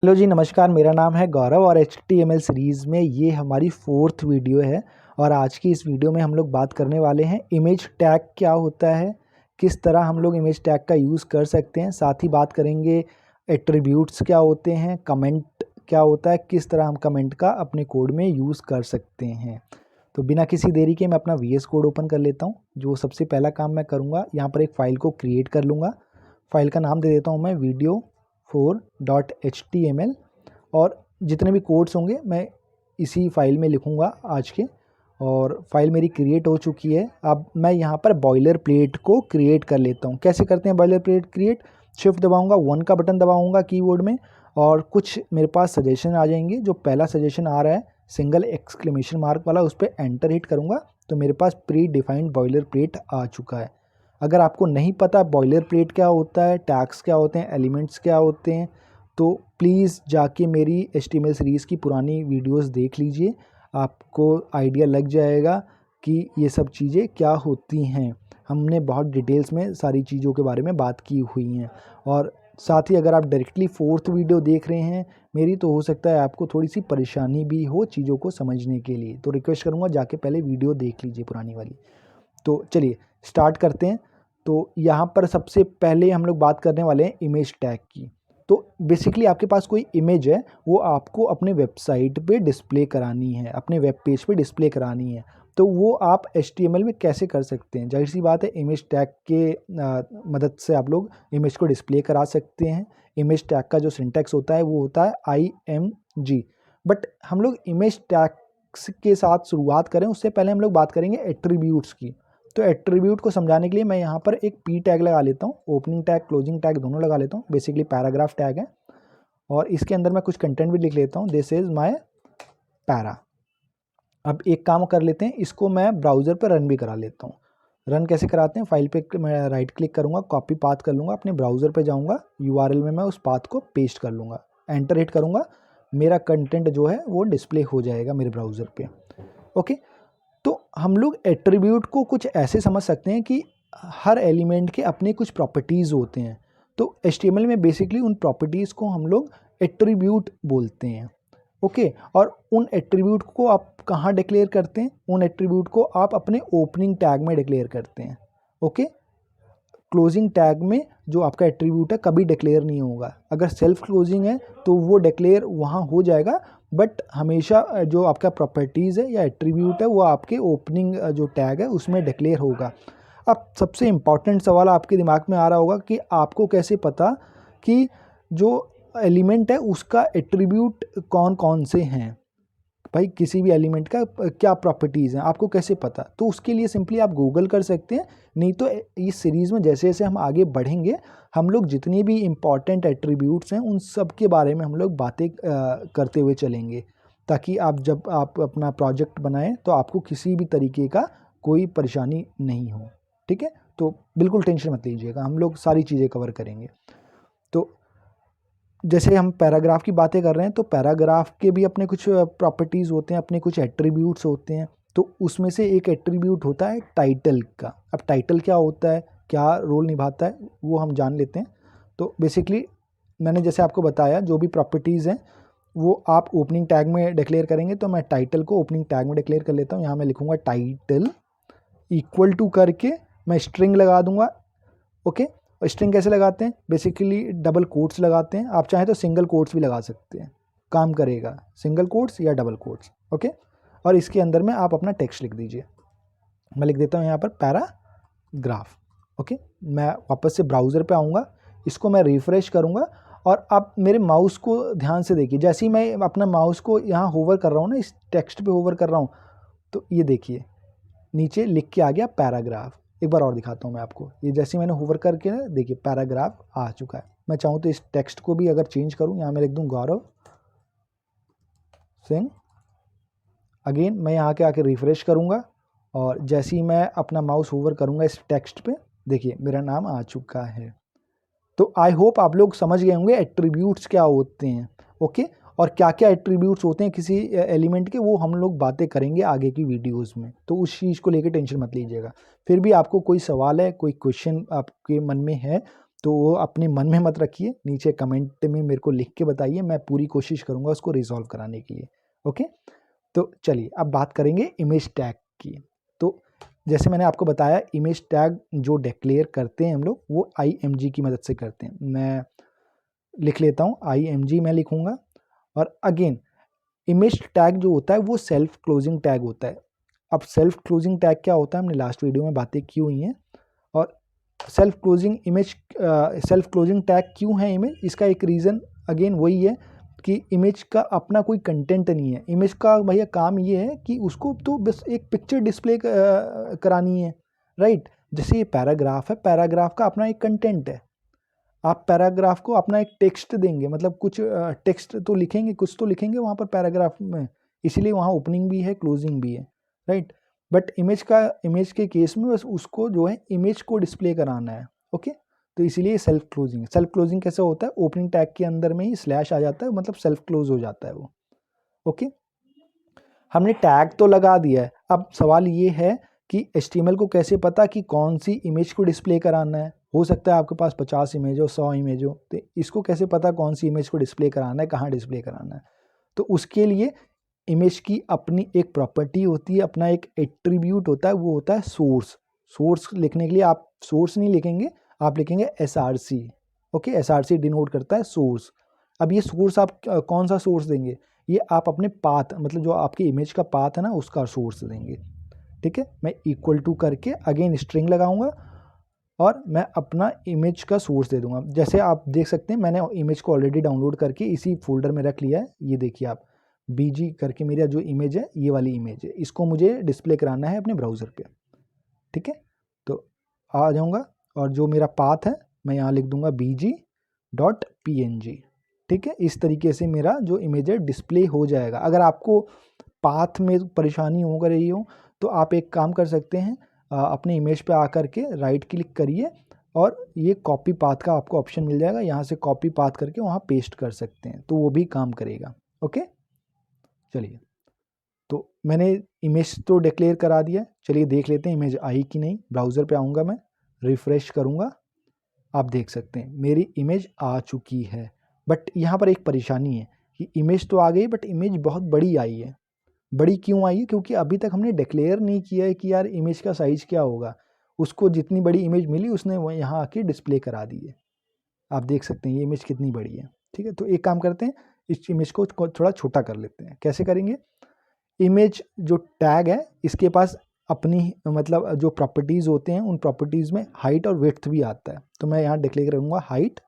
Hello जी, नमस्कार। मेरा नाम है गौरव और HTML सीरीज़ में ये हमारी 4th वीडियो है। और आज की इस वीडियो में हम लोग बात करने वाले हैं इमेज टैग क्या होता है, किस तरह हम लोग इमेज टैग का यूज़ कर सकते हैं। साथ ही बात करेंगे एट्रीब्यूट्स क्या होते हैं, कमेंट क्या होता है, किस तरह हम कमेंट का अपने कोड में यूज़ कर सकते हैं। तो बिना किसी देरी के मैं अपना VS कोड ओपन कर लेता हूँ। जो सबसे पहला काम मैं करूँगा, यहाँ पर एक फ़ाइल को क्रिएट कर लूँगा। फ़ाइल का नाम दे देता हूँ मैं video4.html। और जितने भी कोड्स होंगे मैं इसी फाइल में लिखूंगा आज के। और फाइल मेरी क्रिएट हो चुकी है। अब मैं यहाँ पर बॉयलर प्लेट को क्रिएट कर लेता हूँ। कैसे करते हैं बॉयलर प्लेट क्रिएट? शिफ्ट दबाऊंगा, 1 का बटन दबाऊंगा कीबोर्ड में और कुछ मेरे पास सजेशन आ जाएंगे। जो पहला सजेशन आ रहा है सिंगल एक्सक्लेमेशन मार्क वाला, उस पर एंटर हिट करूँगा तो मेरे पास प्री डिफाइंड बॉयलर प्लेट आ चुका है। अगर आपको नहीं पता बॉयलर प्लेट क्या होता है, टैग्स क्या होते हैं, एलिमेंट्स क्या होते हैं, तो प्लीज़ जाके मेरी HTML सीरीज़ की पुरानी वीडियोस देख लीजिए। आपको आइडिया लग जाएगा कि ये सब चीज़ें क्या होती हैं। हमने बहुत डिटेल्स में सारी चीज़ों के बारे में बात की हुई हैं। और साथ ही अगर आप डायरेक्टली 4th वीडियो देख रहे हैं मेरी, तो हो सकता है आपको थोड़ी सी परेशानी भी हो चीज़ों को समझने के लिए। तो रिक्वेस्ट करूँगा जाके पहले वीडियो देख लीजिए पुरानी वाली। तो चलिए स्टार्ट करते हैं। तो यहाँ पर सबसे पहले हम लोग बात करने वाले हैं इमेज टैग की। तो बेसिकली आपके पास कोई इमेज है, वो आपको अपने वेबसाइट पे डिस्प्ले करानी है, अपने वेब पेज पे डिस्प्ले करानी है। तो वो आप HTML में कैसे कर सकते हैं? जाहिर सी बात है, इमेज टैग के मदद से आप लोग इमेज को डिस्प्ले करा सकते हैं। इमेज टैग का जो सिंटैक्स होता है वो होता है IMG। बट हम लोग इमेज टैग्स के साथ शुरुआत करें उससे पहले हम लोग बात करेंगे एट्रीब्यूट्स की। तो एट्रीब्यूट को समझाने के लिए मैं यहाँ पर एक P टैग लगा लेता हूँ, ओपनिंग टैग क्लोजिंग टैग दोनों लगा लेता हूँ। बेसिकली पैराग्राफ टैग है और इसके अंदर मैं कुछ कंटेंट भी लिख लेता हूँ, दिस इज़ माय पैरा। अब एक काम कर लेते हैं, इसको मैं ब्राउज़र पर रन भी करा लेता हूँ। रन कैसे कराते हैं? फाइल पे मैं राइट क्लिक करूँगा, कॉपी पाथ कर लूँगा, अपने ब्राउज़र पे जाऊँगा, URL में मैं उस पाथ को पेस्ट कर लूँगा, एंटर हिट करूँगा। मेरा कंटेंट जो है वो डिस्प्ले हो जाएगा मेरे ब्राउज़र पे। ओके। तो हम लोग एट्रीब्यूट को कुछ ऐसे समझ सकते हैं कि हर एलिमेंट के अपने कुछ प्रॉपर्टीज़ होते हैं। तो HTML में बेसिकली उन प्रॉपर्टीज़ को हम लोग एट्रीब्यूट बोलते हैं। ओके। और उन एट्रीब्यूट को आप कहाँ डिक्लेयर करते हैं? उन एट्रीब्यूट को आप अपने ओपनिंग टैग में डिक्लेयर करते हैं। ओके। क्लोजिंग टैग में जो आपका एट्रीब्यूट है कभी डिक्लेयर नहीं होगा। अगर सेल्फ क्लोजिंग है तो वो डिक्लेयर वहाँ हो जाएगा, बट हमेशा जो आपका प्रॉपर्टीज़ है या एट्रीब्यूट है वो आपके ओपनिंग जो टैग है उसमें डिक्लेयर होगा। अब सबसे इम्पॉर्टेंट सवाल आपके दिमाग में आ रहा होगा कि आपको कैसे पता कि जो एलिमेंट है उसका एट्रीब्यूट कौन कौन से हैं। भाई किसी भी एलिमेंट का क्या प्रॉपर्टीज़ हैं आपको कैसे पता? तो उसके लिए सिंपली आप गूगल कर सकते हैं। नहीं तो इस सीरीज़ में जैसे जैसे हम आगे बढ़ेंगे हम लोग जितनी भी इम्पॉर्टेंट एट्रीब्यूट्स हैं उन सब के बारे में हम लोग बातें करते हुए चलेंगे, ताकि आप जब आप अपना प्रोजेक्ट बनाएं तो आपको किसी भी तरीके का कोई परेशानी नहीं हो। ठीक है? तो बिल्कुल टेंशन मत लीजिएगा, हम लोग सारी चीज़ें कवर करेंगे। तो जैसे हम पैराग्राफ की बातें कर रहे हैं तो पैराग्राफ के भी अपने कुछ प्रॉपर्टीज़ होते हैं, अपने कुछ एट्रीब्यूट्स होते हैं। तो उसमें से एक एट्रीब्यूट होता है टाइटल का। अब टाइटल क्या होता है, क्या रोल निभाता है, वो हम जान लेते हैं। तो बेसिकली मैंने जैसे आपको बताया जो भी प्रॉपर्टीज़ हैं वो आप ओपनिंग टैग में डिक्लेयर करेंगे। तो मैं टाइटल को ओपनिंग टैग में डिक्लेयर कर लेता हूँ। यहाँ मैं लिखूँगा टाइटल इक्वल टू करके मैं स्ट्रिंग लगा दूंगा। ओके। स्ट्रिंग कैसे लगाते हैं? बेसिकली डबल कोट्स लगाते हैं। आप चाहें तो सिंगल कोट्स भी लगा सकते हैं, काम करेगा, सिंगल कोट्स या डबल कोट्स। ओके। और इसके अंदर में आप अपना टेक्स्ट लिख दीजिए। मैं लिख देता हूँ यहाँ पर पैराग्राफ। ओके। मैं वापस से ब्राउज़र पे आऊँगा, इसको मैं रिफ़्रेश करूँगा और आप मेरे माउस को ध्यान से देखिए। जैसे ही मैं अपना माउस को यहाँ होवर कर रहा हूँ ना, इस टेक्स्ट पे होवर कर रहा हूँ, तो ये देखिए नीचे लिख के आ गया पैराग्राफ। एक बार और दिखाता हूँ मैं आपको। ये जैसे मैंने होवर करके ना देखिए पैराग्राफ आ चुका है। मैं चाहूँ तो इस टेक्स्ट को भी अगर चेंज करूँ, यहाँ मैं लिख दूँ गौरव सिंह। अगेन मैं यहाँ के आके रिफ़्रेश करूँगा और जैसे ही मैं अपना माउस होवर करूँगा इस टेक्स्ट पे, देखिए मेरा नाम आ चुका है। तो आई होप आप लोग समझ गए होंगे एट्रीब्यूट्स क्या होते हैं। ओके। और क्या क्या एट्रीब्यूट्स होते हैं किसी एलिमेंट के, वो हम लोग बातें करेंगे आगे की वीडियोस में। तो उस चीज़ को लेकर टेंशन मत लीजिएगा। फिर भी आपको कोई सवाल है, कोई क्वेश्चन आपके मन में है तो वो अपने मन में मत रखिए, नीचे कमेंट में मेरे को लिख के बताइए, मैं पूरी कोशिश करूँगा उसको रिजॉल्व कराने के लिए। ओके, तो चलिए अब बात करेंगे इमेज टैग की। तो जैसे मैंने आपको बताया, इमेज टैग जो डिक्लेयर करते हैं हम लोग वो IMG की मदद से करते हैं। मैं लिख लेता हूँ, IMG मैं लिखूँगा। और अगेन इमेज टैग जो होता है वो सेल्फ क्लोजिंग टैग होता है। अब सेल्फ क्लोजिंग टैग क्या होता है, हमने लास्ट वीडियो में बातें की हुई हैं। और सेल्फ क्लोजिंग टैग क्यों है इमेज, इसका एक रीज़न अगेन वही है कि इमेज का अपना कोई कंटेंट नहीं है। इमेज का भैया काम ये है कि उसको तो बस एक पिक्चर डिस्प्ले करानी है, राइट। जैसे ये पैराग्राफ है, पैराग्राफ का अपना एक कंटेंट है। आप पैराग्राफ को अपना एक टेक्स्ट देंगे, मतलब कुछ टेक्स्ट तो लिखेंगे, कुछ तो लिखेंगे वहाँ पर पैराग्राफ में, इसीलिए वहाँ ओपनिंग भी है क्लोजिंग भी है, राइट। बट इमेज के केस में बस उसको जो है इमेज को डिस्प्ले कराना है। ओके, तो इसीलिए सेल्फ क्लोजिंग कैसे होता है, ओपनिंग टैग के अंदर में ही स्लैश आ जाता है, मतलब सेल्फ क्लोज हो जाता है वो। ओके, हमने टैग तो लगा दिया है। अब सवाल ये है कि HTML को कैसे पता कि कौन सी इमेज को डिस्प्ले कराना है। हो सकता है आपके पास 50 इमेज हो, 100 इमेज हो, तो इसको कैसे पता कौन सी इमेज को डिस्प्ले कराना है, कहाँ डिस्प्ले कराना है। तो उसके लिए इमेज की अपनी एक प्रॉपर्टी होती है, अपना एक एट्रीब्यूट होता है, वो होता है सोर्स। सोर्स लिखने के लिए आप सोर्स नहीं लिखेंगे, आप लिखेंगे SRC। ओके, SRC डिनोट करता है सोर्स। अब ये सोर्स आप कौन सा सोर्स देंगे, ये आप अपने पाथ, मतलब जो आपकी इमेज का पाथ है ना, उसका सोर्स देंगे। ठीक है, मैं इक्वल टू करके अगेन स्ट्रिंग लगाऊंगा और मैं अपना इमेज का सोर्स दे दूंगा। जैसे आप देख सकते हैं, मैंने इमेज को ऑलरेडी डाउनलोड करके इसी फोल्डर में रख लिया है। ये देखिए आप, BG करके मेरा जो इमेज है, ये वाली इमेज है, इसको मुझे डिस्प्ले कराना है अपने ब्राउज़र पे। ठीक है, तो आ जाऊँगा और जो मेरा पाथ है मैं यहाँ लिख दूंगा bg.png। ठीक है, इस तरीके से मेरा जो इमेज है डिस्प्ले हो जाएगा। अगर आपको पाथ में परेशानी हो रही हो तो आप एक काम कर सकते हैं, अपने इमेज पे आकर के राइट क्लिक करिए और ये कॉपी पाथ का आपको ऑप्शन मिल जाएगा, यहाँ से कॉपी पाथ करके वहाँ पेस्ट कर सकते हैं, तो वो भी काम करेगा। ओके, चलिए, तो मैंने इमेज तो डिक्लेयर करा दिया, चलिए देख लेते हैं इमेज आई कि नहीं। ब्राउज़र पे आऊँगा, मैं रिफ़्रेश करूँगा, आप देख सकते हैं मेरी इमेज आ चुकी है। बट यहाँ पर एक परेशानी है कि इमेज तो आ गई बट इमेज बहुत बड़ी आई है। बड़ी क्यों आई है, क्योंकि अभी तक हमने डिक्लेयर नहीं किया है कि यार इमेज का साइज़ क्या होगा। उसको जितनी बड़ी इमेज मिली उसने वो यहाँ आके डिस्प्ले करा दी है। आप देख सकते हैं ये इमेज कितनी बड़ी है। ठीक है, तो एक काम करते हैं, इस इमेज को थोड़ा छोटा कर लेते हैं। कैसे करेंगे, इमेज जो टैग है इसके पास अपनी मतलब जो प्रॉपर्टीज़ होते हैं, उन प्रॉपर्टीज़ में हाइट और विड्थ भी आता है। तो मैं यहाँ डिक्लेयर करूँगा हाइट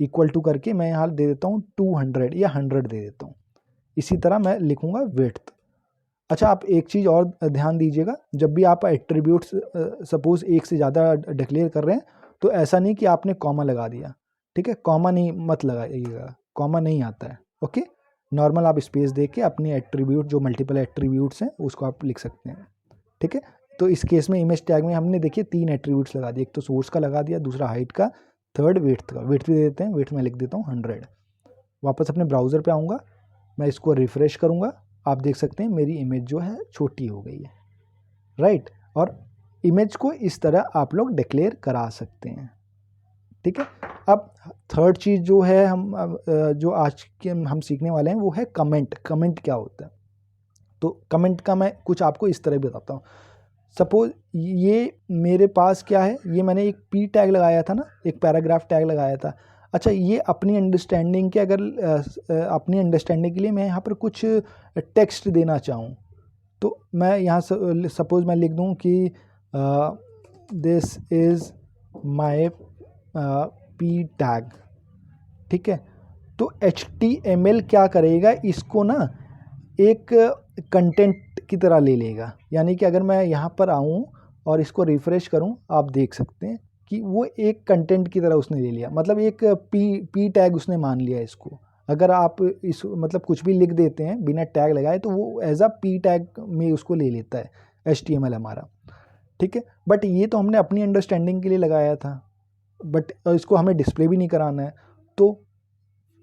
इक्वल टू करके मैं यहाँ दे देता हूँ 200 या 100 दे देता हूँ। इसी तरह मैं लिखूँगा विड्थ। अच्छा, आप एक चीज़ और ध्यान दीजिएगा, जब भी आप एट्रीब्यूट्स सपोज़ एक से ज़्यादा डिक्लेयर कर रहे हैं तो ऐसा नहीं कि आपने कॉमा लगा दिया। ठीक है, कॉमा नहीं मत लगाइएगा, कॉमा नहीं आता है। ओके, नॉर्मल आप स्पेस दे के अपनी एट्रीब्यूट जो मल्टीपल एट्रीब्यूट्स हैं उसको आप लिख सकते हैं। ठीक है, तो इस केस में इमेज टैग में हमने देखिए 3 एट्रीब्यूट्स लगा दिए, एक तो सोर्स का लगा दिया, दूसरा हाइट का, थर्ड विड्थ का। विड्थ भी दे देते हैं, विड्थ में लिख देता हूँ 100। वापस अपने ब्राउज़र पे आऊँगा, मैं इसको रिफ़्रेश करूँगा, आप देख सकते हैं मेरी इमेज जो है छोटी हो गई है, राइट। और इमेज को इस तरह आप लोग डिक्लेयर करा सकते हैं। ठीक है, अब थर्ड चीज़ जो है जो आज के हम सीखने वाले हैं वो है कमेंट। कमेंट क्या होता है, तो कमेंट का मैं कुछ आपको इस तरह बताता हूँ। सपोज ये मेरे पास क्या है, ये मैंने एक P टैग लगाया था ना, एक पैराग्राफ टैग लगाया था। अच्छा, ये अपनी अंडरस्टैंडिंग के अपनी अंडरस्टैंडिंग के लिए मैं यहाँ पर कुछ टेक्स्ट देना चाहूँ, तो मैं यहाँ सपोज मैं लिख दूँ कि this is my P tag. ठीक है, तो HTML क्या करेगा, इसको ना एक कंटेंट की तरह ले लेगा। यानी कि अगर मैं यहाँ पर आऊँ और इसको रिफ़्रेश करूँ, आप देख सकते हैं कि वो एक कंटेंट की तरह उसने ले लिया, मतलब एक पी टैग उसने मान लिया इसको। अगर आप इस मतलब कुछ भी लिख देते हैं बिना टैग लगाए तो वो एज अ पी टैग में उसको ले लेता है HTML हमारा। ठीक है, बट ये तो हमने अपनी अंडरस्टैंडिंग के लिए लगाया था, बट इसको हमें डिस्प्ले भी नहीं कराना है, तो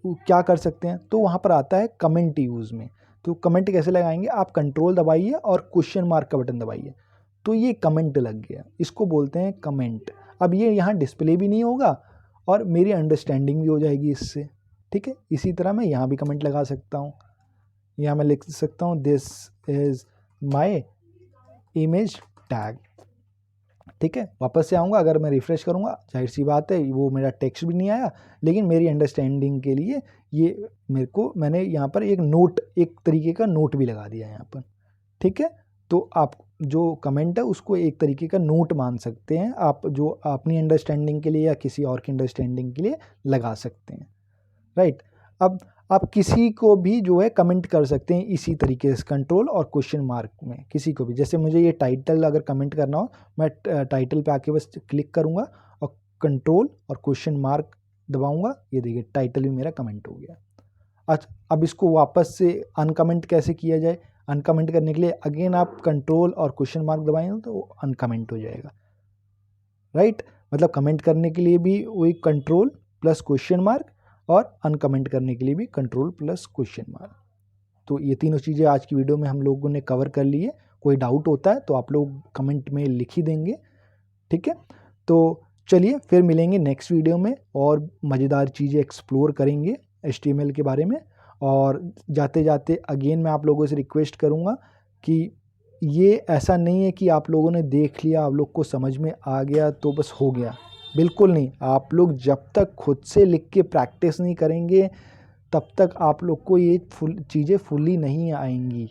क्या कर सकते हैं, तो वहाँ पर आता है कमेंट यूज़ में। तो कमेंट कैसे लगाएंगे, आप कंट्रोल दबाइए और क्वेश्चन मार्क का बटन दबाइए, तो ये कमेंट लग गया, इसको बोलते हैं कमेंट। अब ये यहाँ डिस्प्ले भी नहीं होगा और मेरी अंडरस्टैंडिंग भी हो जाएगी इससे। ठीक है, इसी तरह मैं यहाँ भी कमेंट लगा सकता हूँ। यहाँ मैं लिख सकता हूँ this is my image tag. ठीक है, वापस से आऊँगा, अगर मैं रिफ़्रेश करूँगा जाहिर सी बात है वो मेरा टेक्स्ट भी नहीं आया, लेकिन मेरी अंडरस्टैंडिंग के लिए ये मैंने यहाँ पर एक तरीके का नोट भी लगा दिया यहाँ पर। ठीक है, तो आप जो कमेंट है उसको एक तरीके का नोट मान सकते हैं आप, जो अपनी अंडरस्टैंडिंग के लिए या किसी और की अंडरस्टैंडिंग के लिए लगा सकते हैं। राइट, अब आप किसी को भी जो है कमेंट कर सकते हैं इसी तरीके से, कंट्रोल और क्वेश्चन मार्क में किसी को भी। जैसे मुझे ये टाइटल अगर कमेंट करना हो, मैं टाइटल पे आके बस क्लिक करूँगा और कंट्रोल और क्वेश्चन मार्क दबाऊँगा, ये देखिए टाइटल भी मेरा कमेंट हो गया। अच्छा, अब इसको वापस से अनकमेंट कैसे किया जाए? अनकमेंट करने के लिए अगेन आप कंट्रोल और क्वेश्चन मार्क दबाएंगे तो अनकमेंट हो जाएगा। राइट, मतलब कमेंट करने के लिए भी वही कंट्रोल प्लस क्वेश्चन मार्क, और अनकमेंट करने के लिए भी कंट्रोल प्लस क्वेश्चन मार्क। तो ये तीनों चीज़ें आज की वीडियो में हम लोगों ने कवर कर ली है। कोई डाउट होता है तो आप लोग कमेंट में लिख ही देंगे। ठीक है, तो चलिए फिर मिलेंगे नेक्स्ट वीडियो में और मज़ेदार चीज़ें एक्सप्लोर करेंगे HTML के बारे में। और जाते जाते अगेन मैं आप लोगों से रिक्वेस्ट करूँगा कि ये ऐसा नहीं है कि आप लोगों ने देख लिया, आप लोग को समझ में आ गया तो बस हो गया, बिल्कुल नहीं। आप लोग जब तक खुद से लिख के प्रैक्टिस नहीं करेंगे तब तक आप लोग को ये चीज़ें फुल्ली नहीं आएंगी।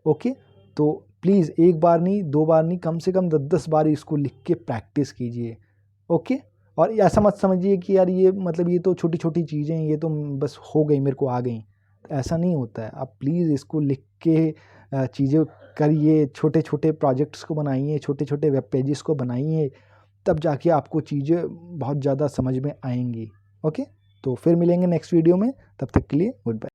ओके, तो प्लीज़ एक बार नहीं, दो बार नहीं, कम से कम 10-10 बार इसको लिख के प्रैक्टिस कीजिए। ओके, और ऐसा मत समझिए कि यार ये मतलब ये तो छोटी छोटी चीज़ें हैं, ये तो बस हो गई, मेरे को आ गई। ऐसा नहीं होता है। आप प्लीज़ इसको लिख के चीज़ें करिए, छोटे छोटे प्रोजेक्ट्स को बनाइए, छोटे छोटे वेब पेजेस को बनाइए, तब जाके आपको चीज़ें बहुत ज़्यादा समझ में आएंगी। ओके, तो फिर मिलेंगे नेक्स्ट वीडियो में, तब तक के लिए गुड बाय।